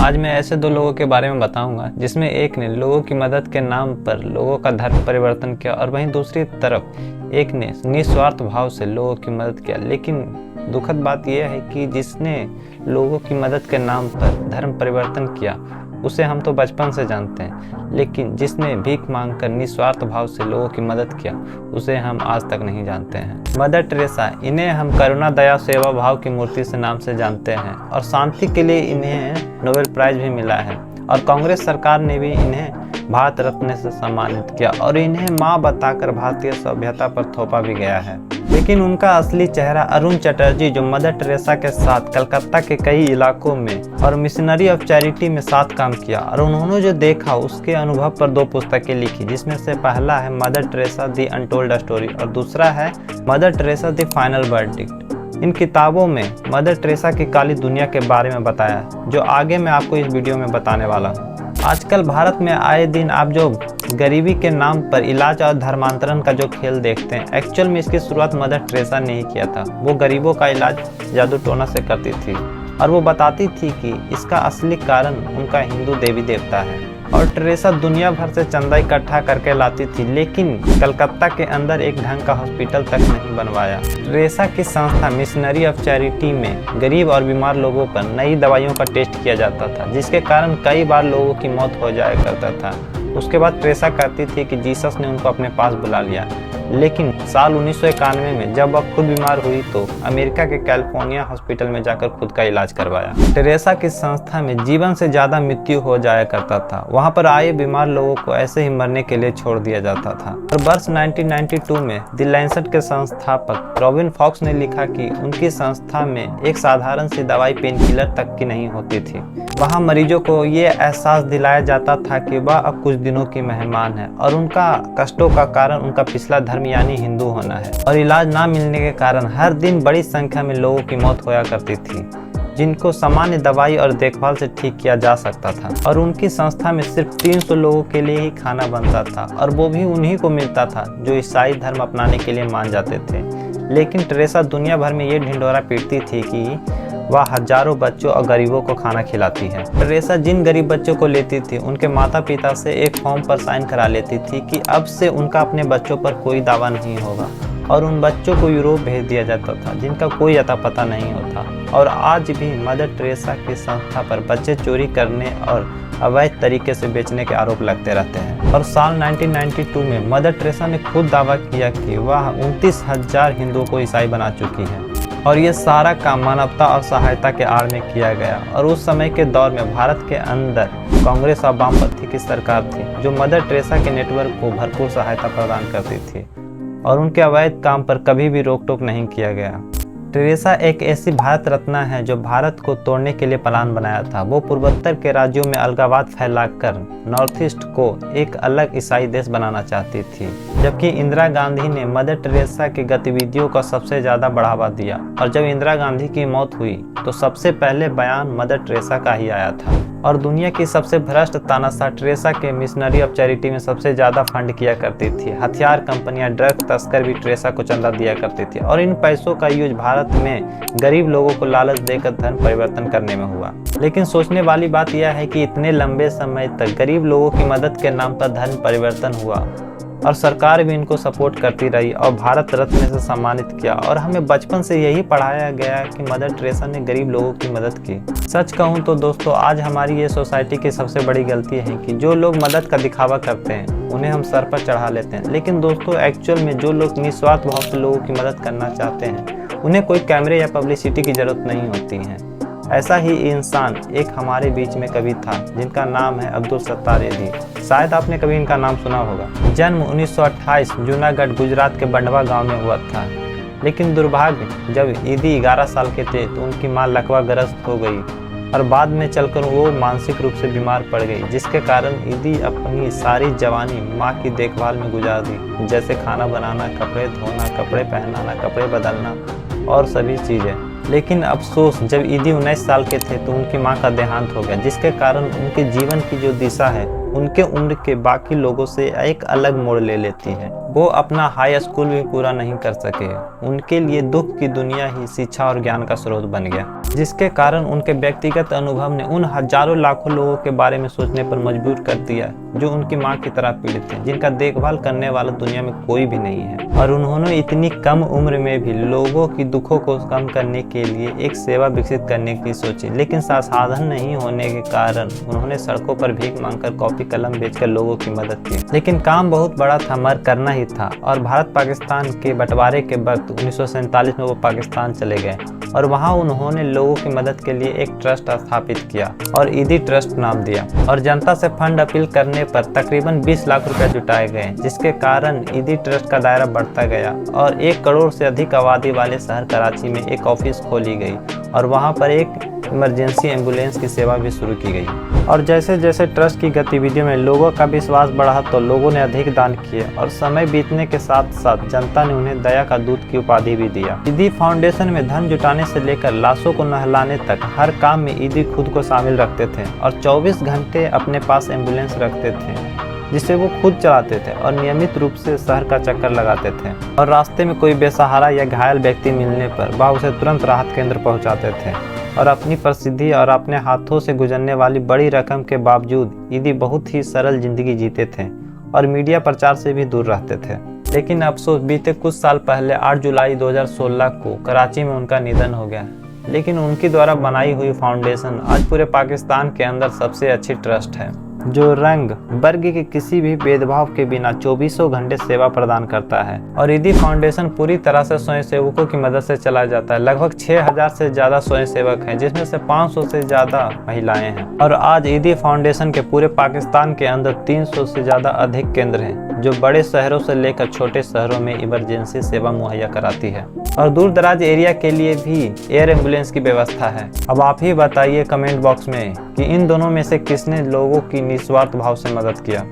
आज मैं ऐसे दो लोगों के बारे में बताऊंगा जिसमें एक ने लोगों की मदद के नाम पर लोगों का धर्म परिवर्तन किया और वहीं दूसरी तरफ एक ने निस्वार्थ भाव से लोगों की मदद किया। लेकिन दुखद बात यह है कि जिसने लोगों की मदद के नाम पर धर्म परिवर्तन किया उसे हम तो बचपन से जानते हैं, लेकिन जिसने भीख मांगकर निस्वार्थ भाव से लोगों की मदद किया उसे हम आज तक नहीं जानते हैं। मदर टेरेसा, इन्हें हम करुणा, दया, सेवा भाव की मूर्ति से नाम से जानते हैं और शांति के लिए इन्हें नोबेल प्राइज भी मिला है और कांग्रेस सरकार ने भी इन्हें भारत रत्न से सम्मानित किया और इन्हें माँ बताकर भारतीय सभ्यता पर थोपा भी गया है। लेकिन उनका असली चेहरा अरुण चटर्जी, जो मदर टेरेसा के साथ कलकत्ता के कई इलाकों में और मिशनरी ऑफ चैरिटी में साथ काम किया और उन्होंने जो देखा उसके अनुभव पर 2 पुस्तकें लिखी, जिसमें से पहला है Mother Teresa the untold story और दूसरा है Mother Teresa the final verdict. इन किताबों में मदर टेरेसा की काली दुनिया के बारे में बताया, जो आगे मैं आपको इस वीडियो में बताने वाला हूँ। आजकल भारत में आए दिन आप जो गरीबी के नाम पर इलाज और धर्मांतरण का जो खेल देखते हैं, एक्चुअल में इसकी शुरुआत मदर टेरेसा ने ही किया था। वो गरीबों का इलाज जादू टोना से करती थी और वो बताती थी कि इसका असली कारण उनका हिंदू देवी देवता है। और टेरेसा दुनिया भर से चंदा इकट्ठा करके लाती थी, लेकिन कलकत्ता के अंदर एक ढंग का हॉस्पिटल तक नहीं बनवाया। टेरेसा की संस्था मिशनरी ऑफ चैरिटी में गरीब और बीमार लोगों पर नई दवाइयों का टेस्ट किया जाता था, जिसके कारण कई बार लोगों की मौत हो जाया करता था। उसके बाद टेरेसा कहती थी कि जीसस ने उनको अपने पास बुला लिया। लेकिन साल 1991 में जब वह खुद बीमार हुई तो अमेरिका के कैलिफोर्निया हॉस्पिटल में जाकर खुद का इलाज करवाया। टेरेसा की संस्था में जीवन से ज्यादा मृत्यु हो जाया करता था। वहां पर आए बीमार लोगों को ऐसे ही मरने के लिए छोड़ दिया जाता था। और वर्ष 1992 में द लैंसेट के संस्थापक रॉबिन फॉक्स ने लिखा कि उनकी संस्था में एक साधारण सी दवाई पेन किलर तक की नहीं होती थी। वहाँ मरीजों को ये एहसास दिलाया जाता था कि वह अब कुछ दिनों की मेहमान है और उनका कष्टों का कारण उनका पिछला धर्म यानी हिंदू होना है। और इलाज ना मिलने के कारण हर दिन बड़ी संख्या में लोगों की मौत होया करती थी, जिनको सामान्य दवाई और देखभाल से ठीक किया जा सकता था। और उनकी संस्था में सिर्फ 300 लोगों के लिए ही खाना बनता था और वो भी उन्हीं को मिलता था जो ईसाई धर्म अपनाने के लिए मान जाते थे। लेकिन टेरेसा दुनिया भर में ये ढिंढोरा पीटती थी कि वह हजारों बच्चों और गरीबों को खाना खिलाती है। टेरेसा जिन गरीब बच्चों को लेती थी उनके माता पिता से एक फॉर्म पर साइन करा लेती थी कि अब से उनका अपने बच्चों पर कोई दावा नहीं होगा और उन बच्चों को यूरोप भेज दिया जाता था जिनका कोई अता पता नहीं होता। और आज भी मदर टेरेसा की संस्था पर बच्चे चोरी करने और अवैध तरीके से बेचने के आरोप लगते रहते हैं। और साल 1992 में मदर टेरेसा ने खुद दावा किया कि वह 29,000 हिंदुओं को ईसाई बना चुकी है और ये सारा काम मानवता और सहायता के आड़ में किया गया। और उस समय के दौर में भारत के अंदर कांग्रेस और वामपंथी की सरकार थी जो मदर टेरेसा के नेटवर्क को भरपूर सहायता प्रदान करती थी और उनके अवैध काम पर कभी भी रोक टोक नहीं किया गया। टेरेसा एक ऐसी भारत रत्न है जो भारत को तोड़ने के लिए प्लान बनाया था। वो पूर्वोत्तर के राज्यों में अलगाववाद फैलाकर नॉर्थ ईस्ट को एक अलग ईसाई देश बनाना चाहती थी, जबकि इंदिरा गांधी ने मदर टेरेसा की गतिविधियों को सबसे ज्यादा बढ़ावा दिया। और जब इंदिरा गांधी की मौत हुई तो सबसे पहले बयान मदर टेरेसा का ही आया था। और दुनिया की सबसे भ्रष्ट तानाशाह टेरेसा के मिशनरी ऑफ चैरिटी में सबसे ज्यादा फंड किया करती थी। हथियार कंपनियां, ड्रग तस्कर भी टेरेसा को चंदा दिया करती थी और इन पैसों का यूज भारत में गरीब लोगों को लालच देकर धर्म परिवर्तन करने में हुआ। लेकिन सोचने वाली बात यह है कि इतने लंबे समय तक गरीब लोगों की मदद के नाम पर धर्म परिवर्तन हुआ और सरकार भी इनको सपोर्ट करती रही और भारत रत्न से सम्मानित किया। और हमें बचपन से यही पढ़ाया गया कि मदर टेरेसा ने गरीब लोगों की मदद की। सच कहूँ तो दोस्तों, आज हमारी ये सोसाइटी की सबसे बड़ी गलती है कि जो लोग मदद का दिखावा करते हैं उन्हें हम सर पर चढ़ा लेते हैं। लेकिन दोस्तों, एक्चुअल में जो लोग निस्वार्थ भाव से लोगों की मदद करना चाहते हैं उन्हें कोई कैमरे या पब्लिसिटी की जरूरत नहीं होती है। ऐसा ही इंसान एक हमारे बीच में कभी था जिनका नाम है अब्दुल सत्तार ईदी। शायद आपने कभी इनका नाम सुना होगा। जन्म 1928 जूनागढ़ गुजरात के बंडवा गांव में हुआ था। लेकिन दुर्भाग्य, जब ईदी 11 साल के थे तो उनकी मां लकवाग्रस्त हो गई और बाद में चलकर वो मानसिक रूप से बीमार पड़ गई, जिसके कारण ईदी अपनी सारी जवानी माँ की देखभाल में गुजार दी, जैसे खाना बनाना, कपड़े धोना, कपड़े पहनाना, कपड़े बदलना और सभी चीज़ें। लेकिन अफसोस, जब ईदी 19 साल के थे तो उनकी मां का देहांत हो गया, जिसके कारण उनके जीवन की जो दिशा है उनके उम्र के बाकी लोगों से एक अलग मोड़ ले लेती है। वो अपना हाई स्कूल भी पूरा नहीं कर सके। उनके लिए दुख की दुनिया ही शिक्षा और ज्ञान का स्रोत बन गया, जिसके कारण उनके व्यक्तिगत अनुभव ने उन हजारों लाखों लोगों के बारे में सोचने पर मजबूर कर दिया जो उनकी माँ की तरह पीड़ित हैं, जिनका देखभाल करने वाला दुनिया में कोई भी नहीं है। और उन्होंने इतनी कम उम्र में भी लोगों की दुखों को कम करने के लिए एक सेवा विकसित करने की सोची, लेकिन संसाधन नहीं होने के कारण उन्होंने सड़कों पर भीख मांगकर कॉपी कलम बेचकर लोगों की मदद की। लेकिन काम बहुत बड़ा था, मगर करना ही था। और भारत पाकिस्तान के बंटवारे के वक्त 1947 में वो पाकिस्तान चले गए और वहाँ उन्होंने लोगों की मदद के लिए एक ट्रस्ट स्थापित किया और ईदी ट्रस्ट नाम दिया। और जनता से फंड अपील करने पर तकरीबन 20 लाख रुपए जुटाए गए, जिसके कारण ईदी ट्रस्ट का दायरा बढ़ता गया और 1 करोड़ से अधिक आबादी वाले शहर कराची में एक ऑफिस खोली गई और वहाँ पर एक इमरजेंसी एम्बुलेंस की सेवा भी शुरू की गई। और जैसे जैसे ट्रस्ट की गतिविधियों में लोगों का विश्वास बढ़ा तो लोगों ने अधिक दान किए और समय बीतने के साथ साथ जनता ने उन्हें दया का दूत की उपाधि भी दिया। ईदी फाउंडेशन में धन जुटाने से लेकर लाशों को नहलाने तक हर काम में ईदी खुद को शामिल रखते थे और 24 घंटे अपने पास एम्बुलेंस रखते थे जिसे वो खुद चलाते थे और नियमित रूप से शहर का चक्कर लगाते थे। और रास्ते में कोई बेसहारा या घायल व्यक्ति मिलने पर वह उसे तुरंत राहत केंद्र पहुंचाते थे। और अपनी प्रसिद्धि और अपने हाथों से गुजरने वाली बड़ी रकम के बावजूद ईदी बहुत ही सरल जिंदगी जीते थे और मीडिया प्रचार से भी दूर रहते थे। लेकिन अफसोस बीते कुछ साल पहले 8 जुलाई 2016 को कराची में उनका निधन हो गया। लेकिन उनकी द्वारा बनाई हुई फाउंडेशन आज पूरे पाकिस्तान के अंदर सबसे अच्छी ट्रस्ट है, जो रंग वर्ग के किसी भी भेदभाव के बिना 24 घंटे सेवा प्रदान करता है। और ईदी फाउंडेशन पूरी तरह से स्वयंसेवकों की मदद से चलाया जाता है। लगभग 6000 से ज्यादा स्वयंसेवक हैं, जिसमें से 500 से ज्यादा महिलाएं हैं। और आज ईदी फाउंडेशन के पूरे पाकिस्तान के अंदर 300 से ज्यादा अधिक केंद्र हैं, जो बड़े शहरों से लेकर छोटे शहरों में इमरजेंसी सेवा मुहैया कराती है। और दूर दराज एरिया के लिए भी एयर एम्बुलेंस की व्यवस्था है। अब आप ही बताइए कमेंट बॉक्स में कि इन दोनों में से किसने लोगों की निस्वार्थ भाव से मदद किया।